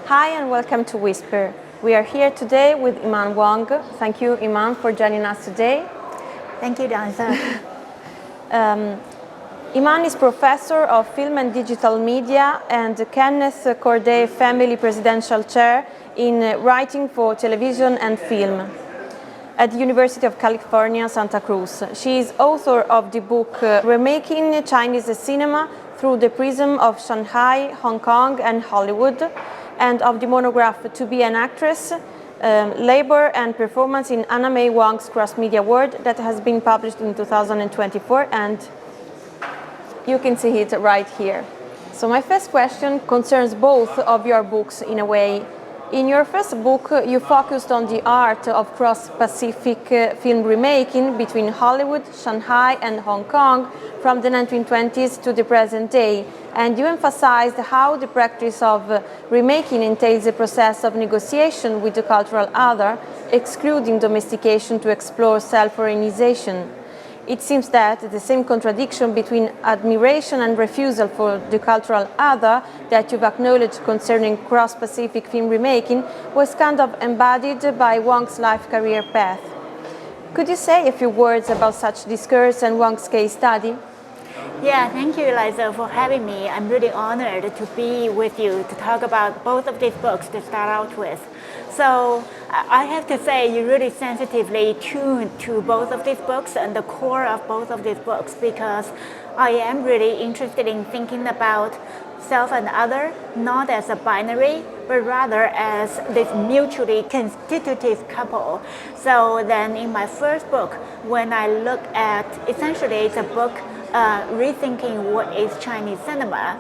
Hi and welcome to W.I.S.S.PE.R. We are here today with Yiman Wang. Thank you, Yiman, for joining us today. Thank you, Elisa. Yiman is Professor of Film and Digital Media and Kenneth Corday Family Presidential Chair in Writing for Television and Film at the University of California, Santa Cruz. She is author of the book Remaking Chinese Cinema Through the Prism of Shanghai, Hong Kong and Hollywood, and of the monograph To Be an Actress, Labor and Performance in Anna May Wang's Cross-Media World that has been published in 2024, and you can see it right here. So my first question concerns both of your books in a way. In your first book, you focused on the art of cross-Pacific film remaking between Hollywood, Shanghai and Hong Kong from the 1920s to the present day, and you emphasized how the practice of remaking entails a process of negotiation with the cultural other, excluding domestication to explore self-organization. It seems that the same contradiction between admiration and refusal for the cultural other that you've acknowledged concerning cross-Pacific film remaking was kind of embodied by Wang's life-career path. Could you say a few words about such discourse and Wang's case study? Yeah, thank you, Elisa, for having me. I'm really honored to be with you to talk about both of these books to start out with. So I have to say you really sensitively tuned to both of these books and the core of both of these books, because I am really interested in thinking about self and other not as a binary, but rather as this mutually constitutive couple. So then in my first book, when I look at, essentially it's a book rethinking what is Chinese cinema,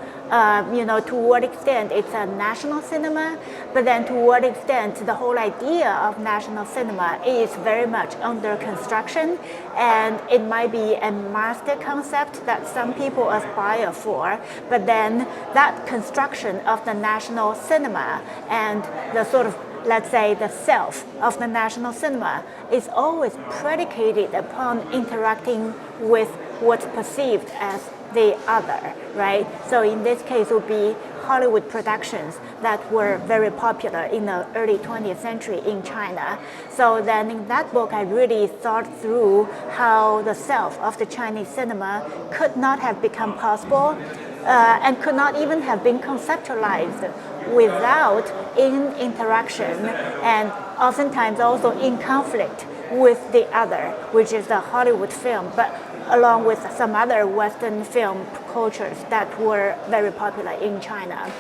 to what extent it's a national cinema, but then to what extent the whole idea of national cinema is very much under construction, and it might be a master concept that some people aspire for, but then that construction of the national cinema and the sort of, let's say, the self of the national cinema is always predicated upon interacting with what's perceived as the other, right? So in this case, it would be Hollywood productions that were very popular in the early 20th century in China. So then in that book, I really thought through how the self of the Chinese cinema could not have become possible and could not even have been conceptualized without in interaction and oftentimes also in conflict with the other, which is the Hollywood film, but along with some other Western film cultures that were very popular in China.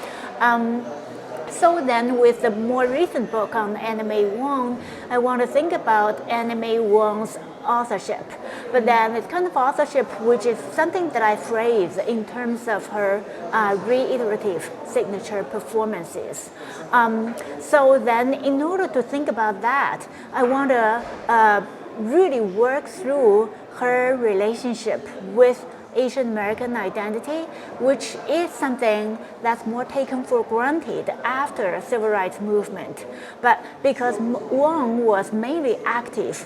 So then with the more recent book on Anna May Wang, I want to think about Anna May Wang's authorship. But then it's kind of authorship which is something that I phrase in terms of her reiterative signature performances. So then in order to think about that, I want to really work through her relationship with Asian American identity, which is something that's more taken for granted after the civil rights movement. But because Wang was mainly active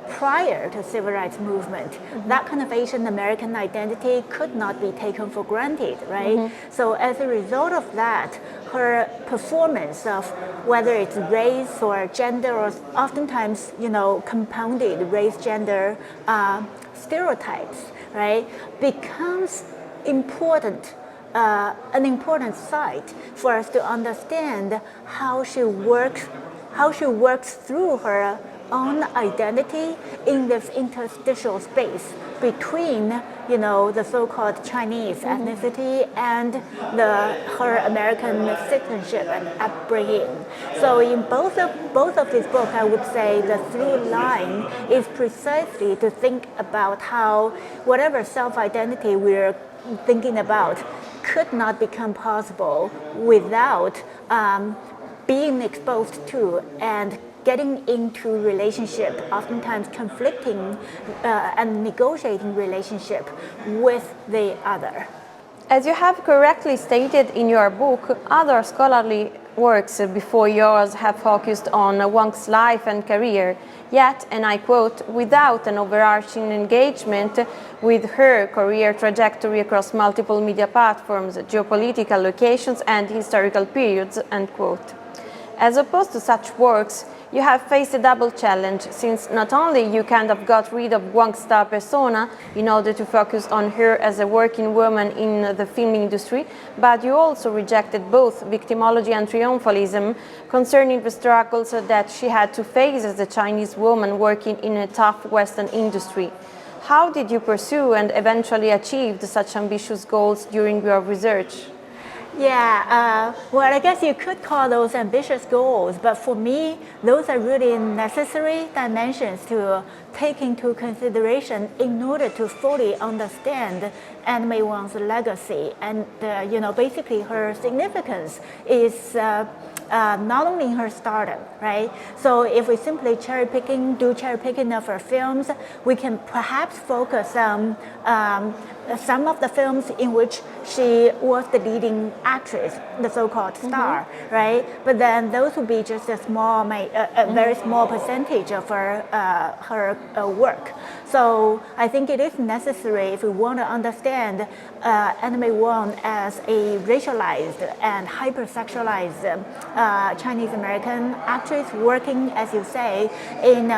prior to civil rights movement, that kind of Asian American identity could not be taken for granted, right? So as a result of that, her performance of whether it's race or gender, or oftentimes, compounded race-gender stereotypes, right, becomes important, an important site for us to understand how she works through her own identity in this interstitial space between, the so-called Chinese ethnicity and her American citizenship and upbringing. So in both of these books, I would say the through line is precisely to think about how whatever self-identity we're thinking about could not become possible without being exposed to and getting into relationship, oftentimes conflicting and negotiating relationship with the other. As you have correctly stated in your book, other scholarly works before yours have focused on Wang's life and career, yet, and I quote, without an overarching engagement with her career trajectory across multiple media platforms, geopolitical locations and historical periods, end quote. As opposed to such works, you have faced a double challenge, since not only you kind of got rid of Wang's star persona in order to focus on her as a working woman in the film industry, but you also rejected both victimology and triumphalism concerning the struggles that she had to face as a Chinese woman working in a tough Western industry. How did you pursue and eventually achieve such ambitious goals during your research? Yeah, well, I guess you could call those ambitious goals, but for me, those are really necessary dimensions to take into consideration in order to fully understand Anime Wang's legacy. And, basically her significance is not only in her stardom, right? So if we simply do cherry picking of her films, we can perhaps focus on some of the films in which she was the leading actress, the so-called star, right? But then those would be just a very small percentage of her work. So I think it is necessary if we want to understand Anime Wang as a racialized and hypersexualized Chinese American actress working, as you say, in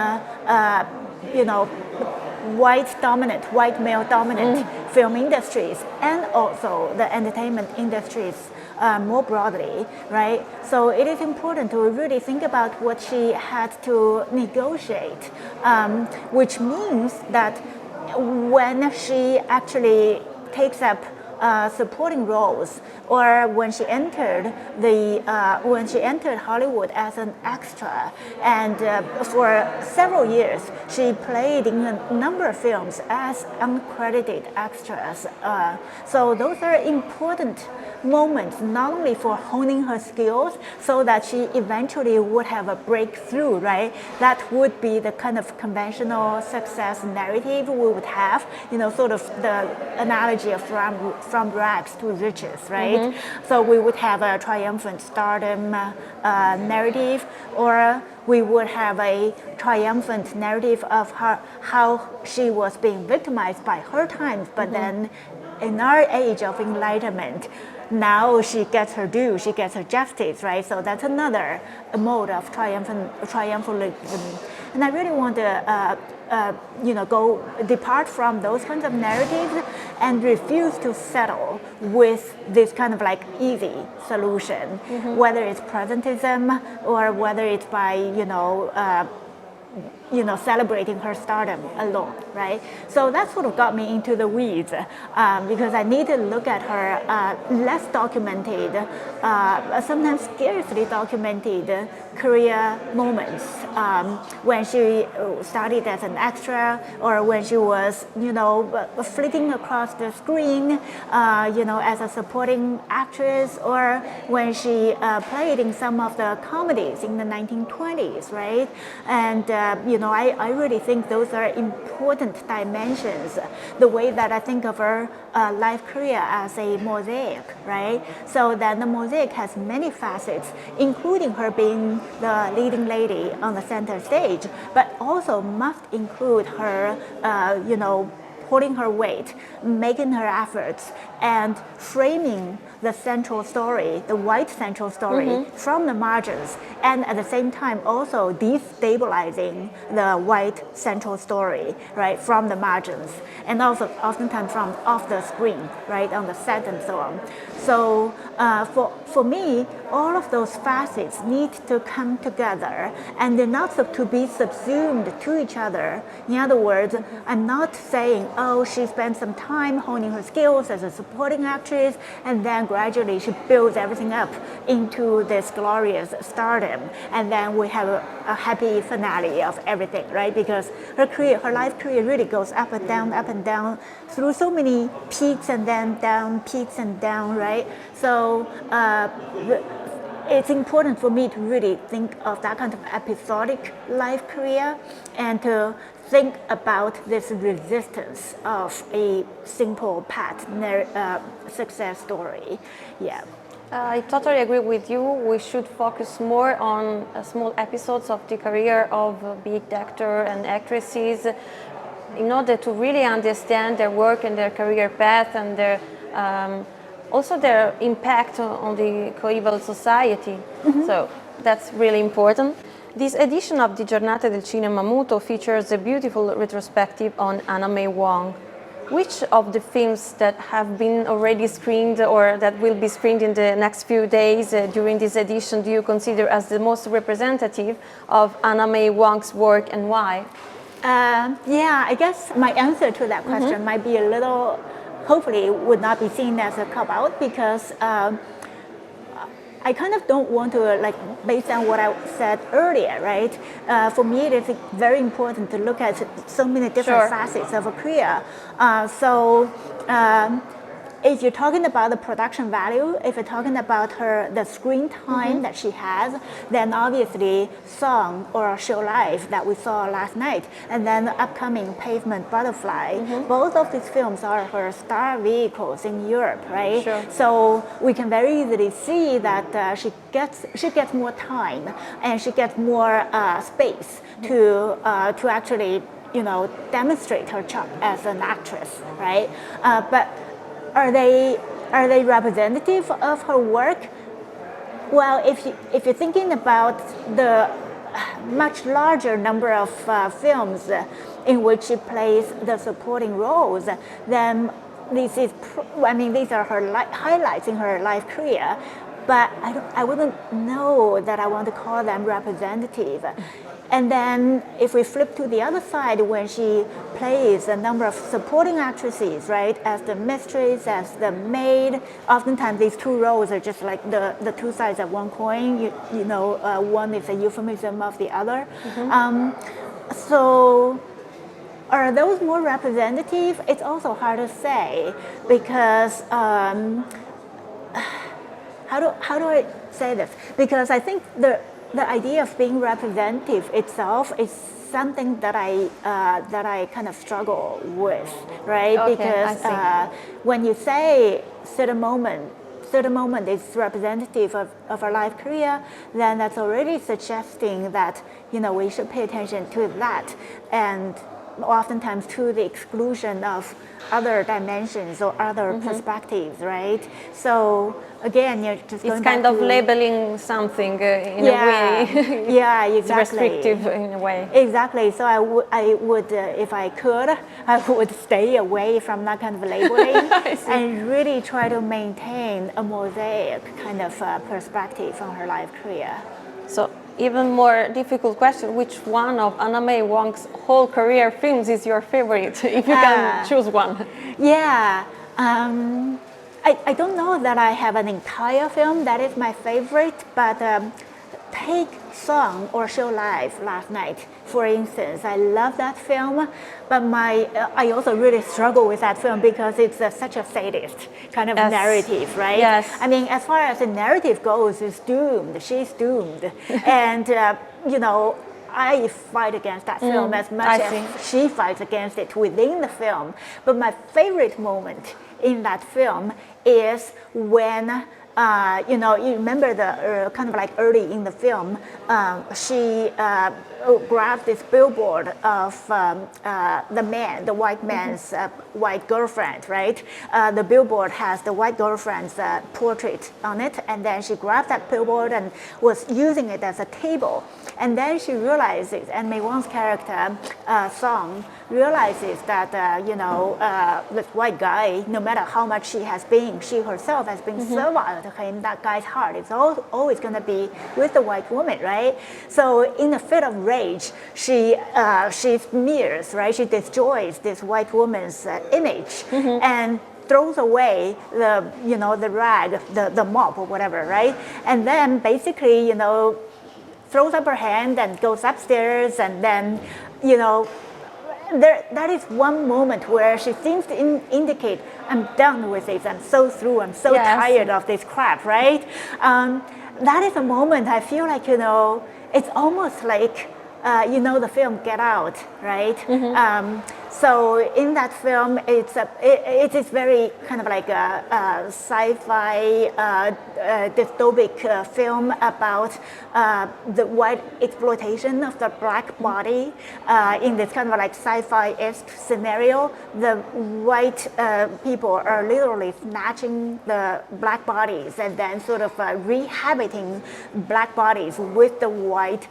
white male dominant film industries and also the entertainment industries more broadly, right? So it is important to really think about what she had to negotiate, which means that when she actually takes up supporting roles, or when she entered Hollywood as an extra, and for several years she played in a number of films as uncredited extras. So those are important moments, not only for honing her skills, so that she eventually would have a breakthrough, right? That would be the kind of conventional success narrative we would have, sort of the analogy of from rags to riches, right? So we would have a triumphant stardom narrative, or we would have a triumphant narrative of how she was being victimized by her times, but then in our age of enlightenment, now she gets her due, she gets her justice, right? So that's another mode of triumphalism. And I really want to depart from those kinds of narratives and refuse to settle with this kind of like easy solution, whether it's presentism or whether it's by celebrating her stardom alone, right? So that sort of got me into the weeds because I need to look at her less documented, sometimes scarcely documented career moments when she started as an extra, or when she was, flitting across the screen, as a supporting actress, or when she played in some of the comedies in the 1920s, right? And I really think those are important dimensions, the way that I think of her life career as a mosaic, right? So that the mosaic has many facets, including her being the leading lady on the center stage, but also must include her, pulling her weight, making her efforts, and framing the central story, the white central story, from the margins, and at the same time also destabilizing the white central story, right, from the margins, and also oftentimes from off the screen, right, on the set and so on. So for me, all of those facets need to come together, and they're not to be subsumed to each other. In other words, I'm not saying, oh, she spent some time honing her skills as a supporting actress, and then gradually she builds everything up into this glorious stardom, and then we have a happy finale of everything, right? Because her life career really goes up and down through so many peaks and then down, peaks and down, right? So it's important for me to really think of that kind of episodic life career, and to think about this resistance of a simple path success story. Yeah. I totally agree with you. We should focus more on small episodes of the career of big actors and actresses in order to really understand their work and their career path, and their also their impact on the coeval society. So That's really important. This edition of the Giornate del Cinema Muto features a beautiful retrospective on Anna May Wong. Which of the films that have been already screened or that will be screened in the next few days during this edition do you consider as the most representative of Anna May Wong's work, and why? Yeah, I guess my answer to that question might be a little, hopefully would not be seen as a cop-out, because I kind of don't want to, like, based on what I said earlier, right? For me, it is very important to look at so many different facets of a career. If you're talking about the production value, if you're talking about the screen time that she has, then obviously Song or Show Life that we saw last night, and then the upcoming Pavement Butterfly, both of these films are her star vehicles in Europe, right? Sure. So we can very easily see that she gets more time and she gets more space to actually, you know, demonstrate her charm as an actress, right? But are they representative of her work? Well, if you're thinking about the much larger number of films in which she plays the supporting roles, then these are her highlights in her life career. But I wouldn't know that I want to call them representative. And then if we flip to the other side, when she plays a number of supporting actresses, right, as the mistress, as the maid, oftentimes these two roles are just like the two sides of one coin. You know, one is a euphemism of the other. So are those more representative? It's also hard to say, because how do I say this? Because I think the idea of being representative itself is something that I kind of struggle with, right? Okay, because when you say certain moment is representative of our life career, then that's already suggesting that, you know, we should pay attention to that, and oftentimes to the exclusion of other dimensions or other perspectives, right? So again, you're just going it's kind of labeling something in a way. Yeah, exactly. It's restrictive in a way. Exactly. So I would, if I could, I would stay away from that kind of labeling and really try to maintain a mosaic kind of perspective on her life career. So, even more difficult question, which one of Anna May Wong's whole career films is your favorite, if you can choose one? Yeah. I don't know that I have an entire film that is my favorite, but take Song or Show Life last night, for instance. I love that film, but I also really struggle with that film because it's such a sadist kind of narrative, right? Yes. I mean, as far as the narrative goes, it's doomed. She's doomed. And, you know, I fight against that film as much as she fights against it within the film. But my favorite moment in that film is when you know, you remember the kind of like early in the film, she grabbed this billboard of the white man's white girlfriend, right? The billboard has the white girlfriend's portrait on it, and then she grabbed that billboard and was using it as a table. And then she realizes, and May Wong's character, Song, realizes that, you know, this white guy, no matter how much she herself has been servile to him, that guy's heart is always going to be with the white woman, right? So in a fit of rage, she smears, right? She destroys this white woman's image and throws away the rag, the mop or whatever, right? And then basically, you know, throws up her hand and goes upstairs, and then, you know, that is one moment where she seems to indicate, I'm done with this, I'm so through, I'm so tired of this crap, right? That is a moment I feel like, you know, it's almost like you know the film Get Out, right? So in that film, it is very kind of like a sci-fi dystopic film about the white exploitation of the black body in this kind of like sci-fi-esque scenario. The white people are literally snatching the black bodies and then sort of rehabiting black bodies with the white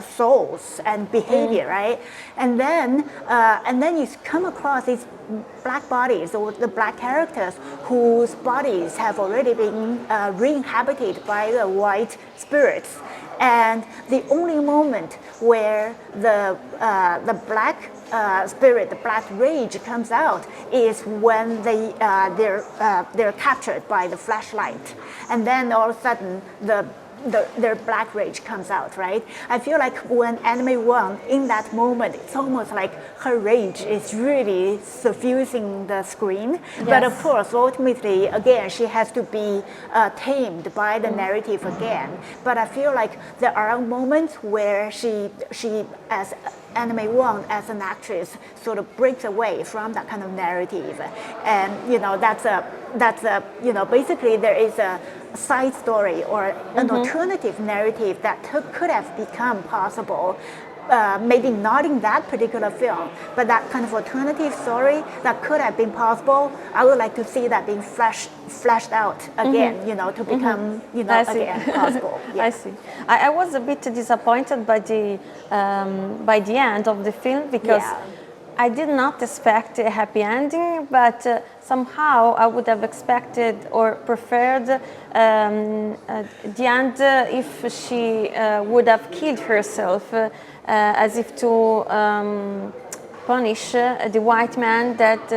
souls and behavior, right? And then you come across these black bodies or the black characters whose bodies have already been re-inhabited by the white spirits. And the only moment where the black spirit, the black rage comes out is when they're captured by the flashlight. And then all of a sudden their black rage comes out, right? I feel like when Anime Wang, in that moment, it's almost like her rage is really suffusing the screen. Yes. But of course, ultimately, again, she has to be tamed by the narrative again. But I feel like there are moments where she as Anime Wang, as an actress, sort of breaks away from that kind of narrative. And, you know, that's a you know, basically there is a side story or an alternative narrative that could have become possible, maybe not in that particular film, but that kind of alternative story that could have been possible. I would like to see that being fleshed out again, you know, to become, you know, again possible. Yeah. I see. I was a bit disappointed by the end of the film because I did not expect a happy ending, but somehow I would have expected or preferred the end if she would have killed herself, as if to punish the white man that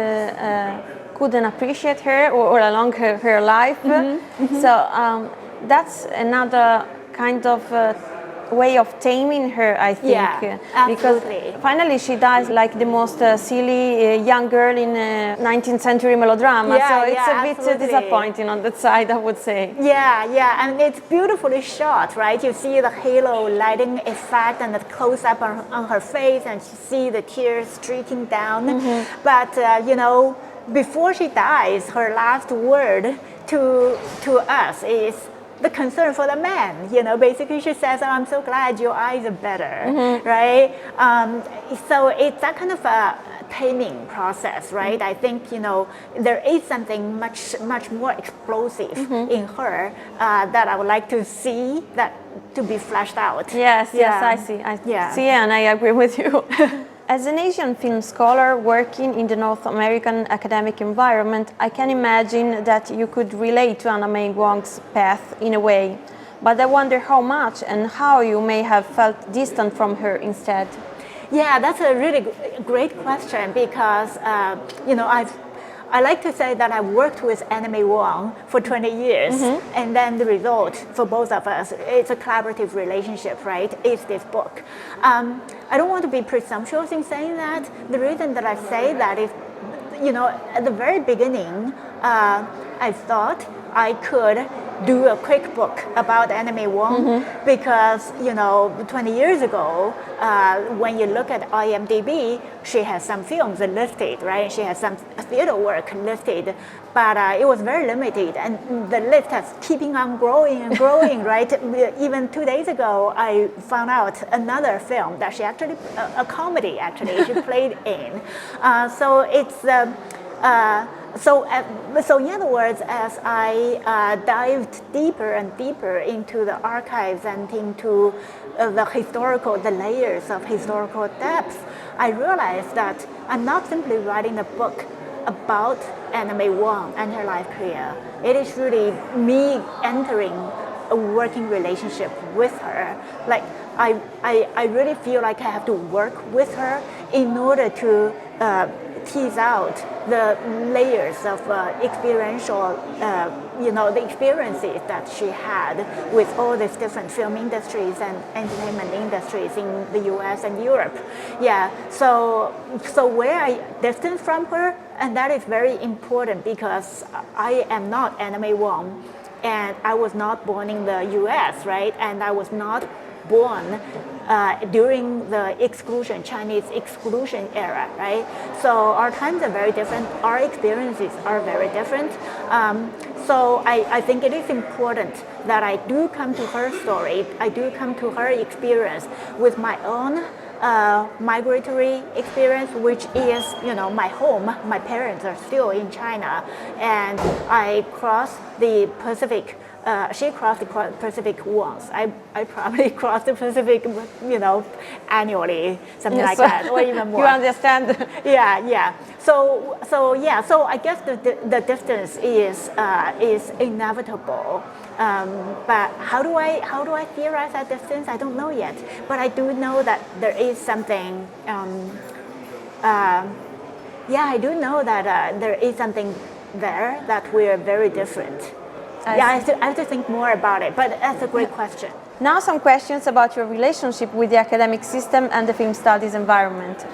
couldn't appreciate her or along her life. So that's another kind of way of taming her, I think. Yeah, because finally she dies like the most silly young girl in a 19th century melodrama. Yeah, so it's a bit disappointing on that side, I would say. Yeah, and it's beautifully shot, right? You see the halo lighting effect and the close-up on her face, and you see the tears streaking down. But, you know, before she dies, her last word to us is the concern for the man. You know, basically she says, "Oh, I'm so glad your eyes are better," right? So it's that kind of a taming process, right? I think, you know, there is something much more explosive in her that I would like to see that to be fleshed out. Yes, I see. See, and I agree with you. As an Asian film scholar working in the North American academic environment, I can imagine that you could relate to Anime Wang's path in a way. But I wonder how much and how you may have felt distant from her instead. Yeah, that's a really great question because, you know, I like to say that I worked with Anime Wang for 20 years, and then the result for both of us, it's a collaborative relationship, right? It's this book. I don't want to be presumptuous in saying that. The reason that I say that is, you know, at the very beginning, I thought I could do a quick book about Anime Wang because, you know, 20 years ago, when you look at IMDb, she has some films listed, right? She has some theater work listed, but it was very limited, and the list has keeping on growing and growing, right? Even 2 days ago, I found out another film that she actually, a comedy actually, she played in. So it's, so in other words, as I dived deeper and deeper into the archives and into the layers of historical depth, I realized that I'm not simply writing a book about Anime Wang and her life career. It is really me entering a working relationship with her. Like I really feel like I have to work with her in order to tease out the layers of experiential, you know, the experiences that she had with all these different film industries and entertainment industries in the U.S. and Europe. Yeah, so where I distance from her, and that is very important because I am not Anime Wang, and I was not born in the U.S., right? And I was not born during the Chinese exclusion era, right? So our times are very different. Our experiences are very different. So I think it is important that I do come to her story, I do come to her experience with my own migratory experience, which is, my home. My parents are still in China, and I crossed the Pacific. She crossed the Pacific once. I probably crossed the Pacific, annually, something like that, or even more. You understand? Yeah. So I guess the distance is inevitable. But how do I theorize that distance? I don't know yet. But I do know that there is something. I do know that there is something there that we are very different. I have to think more about it, but that's a great question. Now some questions about your relationship with the academic system and the film studies environment.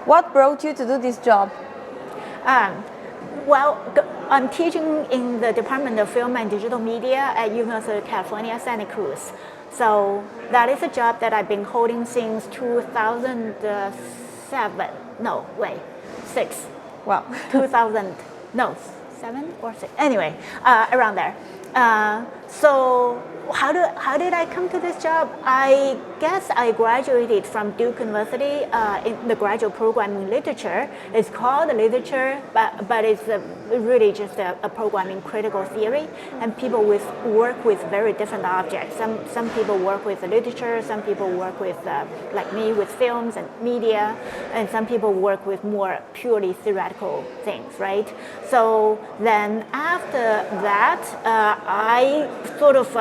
What brought you to do this job? Well, I'm teaching in the Department of Film and Digital Media at University of California, Santa Cruz. So that is a job that I've been holding since 2007. No, wait, 6. Wow. 2000, no, 7 or 6. Anyway, around there. So how did I come to this job? I guess I graduated from Duke University in the graduate program in literature. It's called literature, but it's really just a program in critical theory, and people work with very different objects. Some people work with literature, some people work with, like me, with films and media, and some people work with more purely theoretical things, right? So then after that, I sort of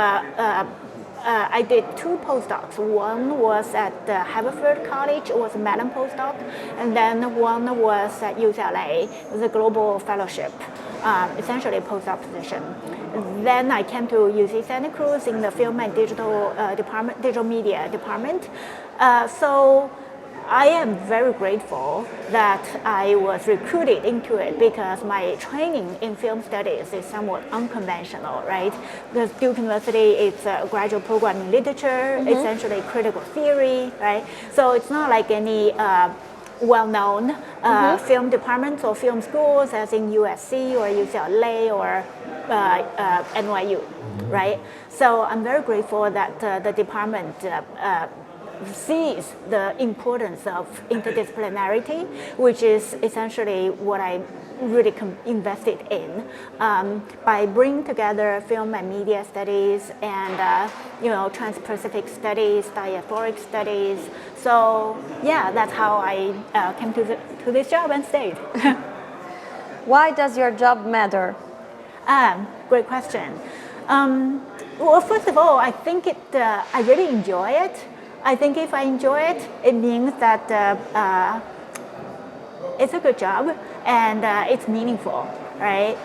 I did 2 postdocs. One was at Haverford College, it was a Mellon postdoc, and then one was at UCLA, it was a global fellowship, essentially a postdoc position. Then I came to UC Santa Cruz in the film and digital department, digital media department. So I am very grateful that I was recruited into it, because my training in film studies is somewhat unconventional, right? Because Duke University is a graduate program in literature, essentially critical theory, right? So it's not like any well-known film departments or film schools as in USC or UCLA or NYU, right? So I'm very grateful that the department sees the importance of interdisciplinarity, which is essentially what I really invested in, by bringing together film and media studies and trans-Pacific studies, diasporic studies. So yeah, that's how I came to this job and stayed. Why does your job matter? Great question. Well, first of all, I think I really enjoy it. I think if I enjoy it, it means that it's a good job and it's meaningful, right?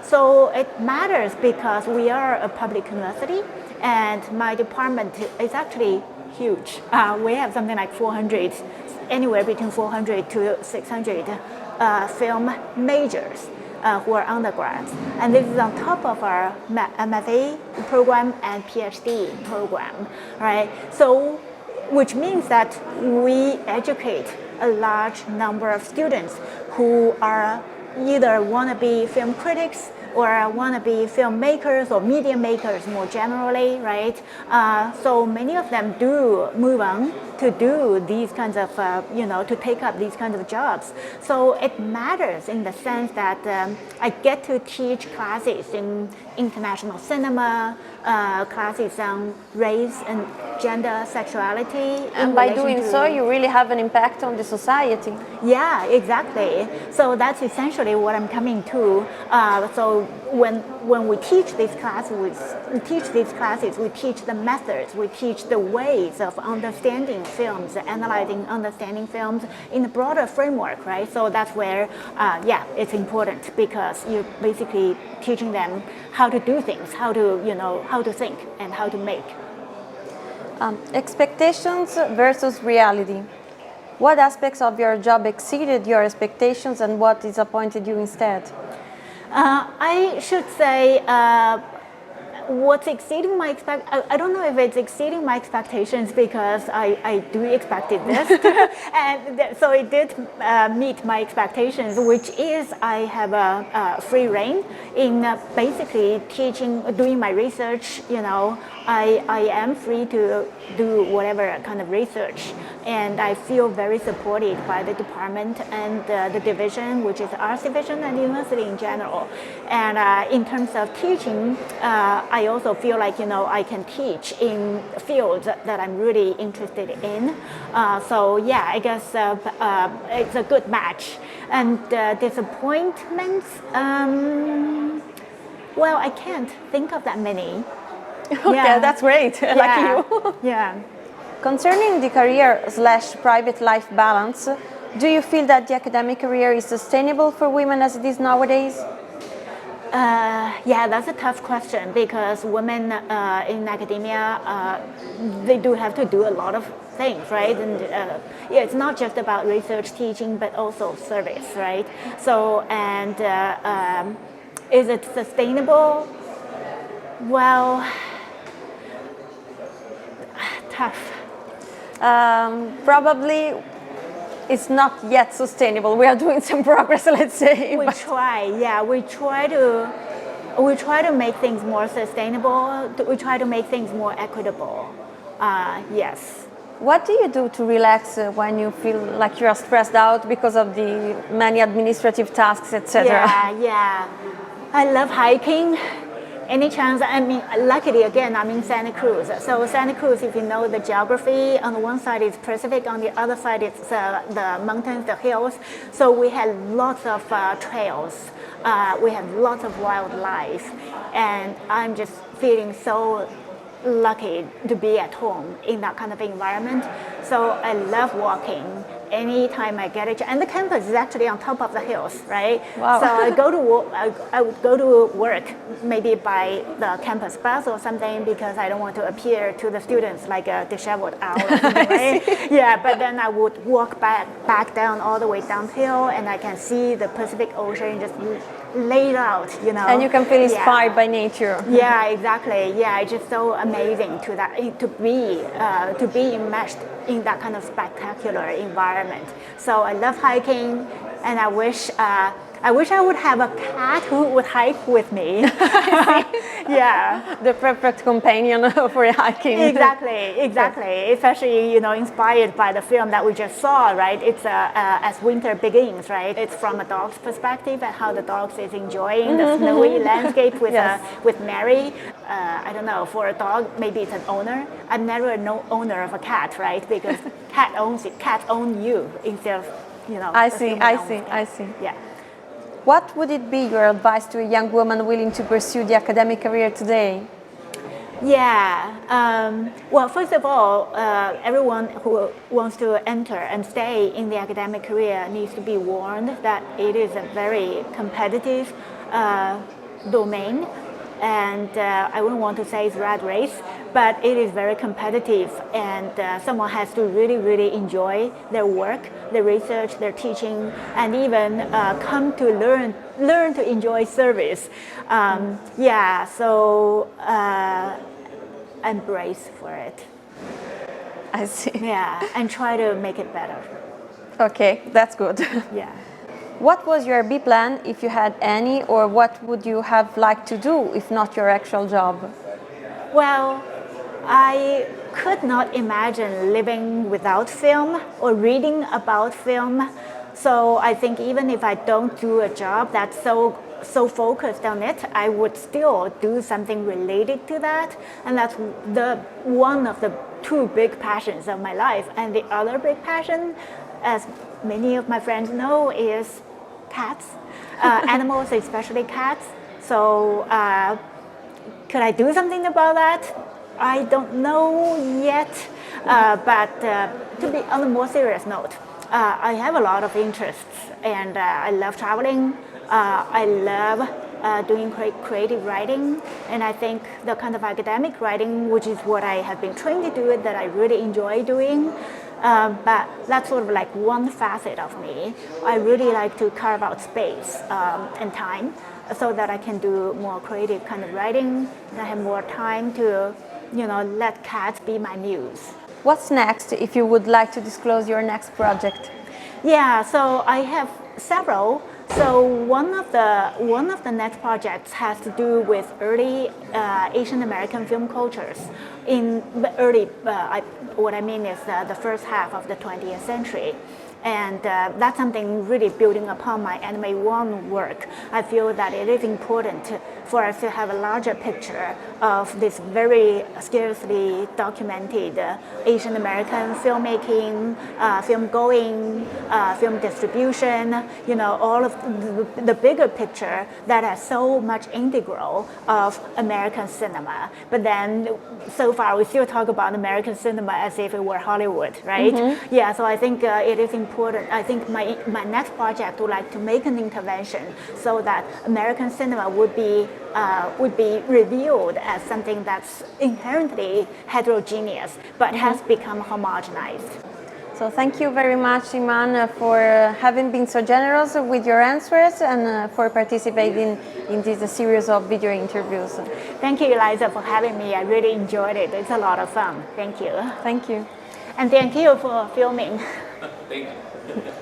So it matters because we are a public university, and my department is actually huge. We have something like 400, anywhere between 400 to 600 film majors who are undergrads. And this is on top of our MFA program and PhD program, right? So, which means that we educate a large number of students who are either want to be film critics or want to be filmmakers or media makers more generally, right? So many of them do move on to do these kinds of, to take up these kinds of jobs. So it matters in the sense that I get to teach classes in international cinema, classes on race and gender, sexuality. And by doing so, you really have an impact on the society. Yeah, exactly. So that's essentially what I'm coming to. So when we teach these classes, we teach the methods, we teach the ways of understanding films, understanding films in a broader framework, right? So that's where, it's important, because you're basically teaching them how to do things, how to think and how to make. Expectations versus reality. What aspects of your job exceeded your expectations and what disappointed you instead? I should say what's exceeding my I don't know if it's exceeding my expectations because I do expected this, and so it did meet my expectations, which is I have a free reign in basically teaching, doing my research. I am free to do whatever kind of research, and I feel very supported by the department and the division, which is the arts division and the university in general. And in terms of teaching, I also feel like I can teach in fields that I'm really interested in. So yeah, I guess it's a good match. And disappointments, well, I can't think of that many. Okay, yeah. That's great. Yeah. Lucky you. Yeah. Concerning the career/private life balance, do you feel that the academic career is sustainable for women as it is nowadays? Yeah, that's a tough question because women in academia, they do have to do a lot of things, right? And yeah, it's not just about research teaching, but also service, right? So, and is it sustainable? Well, tough. Probably it's not yet sustainable. We are doing some progress, let's say. We try, yeah. We try to make things more sustainable. We try to make things more equitable. Yes. What do you do to relax when you feel like you are stressed out because of the many administrative tasks, etc.? Yeah. I love hiking. Any chance, I mean, luckily again, I'm in Santa Cruz. So Santa Cruz, if you know the geography, on the one side is Pacific, on the other side it's the mountains, the hills. So we had lots of trails. We have lots of wildlife. And I'm just feeling so lucky to be at home in that kind of environment. So I love walking. Anytime I get it, and the campus is actually on top of the hills, right? Wow. So I would go to work maybe by the campus bus or something because I don't want to appear to the students like a disheveled owl or something, right? Yeah, but then I would walk back down all the way downhill, and I can see the Pacific Ocean just laid out, And you can feel inspired by nature. Yeah, exactly. Yeah, it's just so amazing to be immersed in that kind of spectacular environment. So I love hiking, and I wish I would have a cat who would hike with me. Yeah. The perfect companion for hiking. Exactly. Especially, inspired by the film that we just saw, right? It's As Winter Begins, right? It's from a dog's perspective and how the dog is enjoying the snowy landscape with Mary. I don't know, for a dog, maybe it's an owner. I'm never no owner of a cat, right? Because cat owns it. Cats own you instead of, I see. Yeah. What would it be your advice to a young woman willing to pursue the academic career today? Yeah. Well, first of all, everyone who wants to enter and stay in the academic career needs to be warned that it is a very competitive domain. And I wouldn't want to say it's rat race, but it is very competitive, and someone has to really, really enjoy their work, their research, their teaching, and even come to learn to enjoy service. Yeah, so embrace for it. I see. Yeah, and try to make it better. Okay, that's good. Yeah. What was your B plan, if you had any, or what would you have liked to do if not your actual job? Well, I could not imagine living without film or reading about film. So I think even if I don't do a job that's so focused on it, I would still do something related to that. And that's one of the two big passions of my life. And the other big passion, as many of my friends know, is cats, animals, especially cats. So could I do something about that? I don't know yet, but to be on a more serious note, I have a lot of interests, and I love traveling. I love doing creative writing, and I think the kind of academic writing, which is what I have been trained to do, that I really enjoy doing, But that's sort of like one facet of me. I really like to carve out space and time so that I can do more creative kind of writing, and I have more time to, let cats be my muse. What's next, if you would like to disclose your next project? Yeah, so I have several. So one of the next projects has to do with early Asian American film cultures. In the early, what I mean is the first half of the 20th century. And that's something really building upon my Anime 1 work. I feel that it is important for us to have a larger picture of this very scarcely documented Asian American filmmaking, film going, film distribution, all of the bigger picture that is so much integral of American cinema. But then so far we still talk about American cinema as if it were Hollywood, right? Mm-hmm. Yeah, so I think it is important. I think my next project would like to make an intervention so that American cinema would be revealed as something that's inherently heterogeneous but has become homogenized. So thank you very much, Yiman, for having been so generous with your answers and for participating in this series of video interviews. Thank you, Eliza, for having me. I really enjoyed it. It's a lot of fun. Thank you. Thank you. And thank you for filming. Thank you.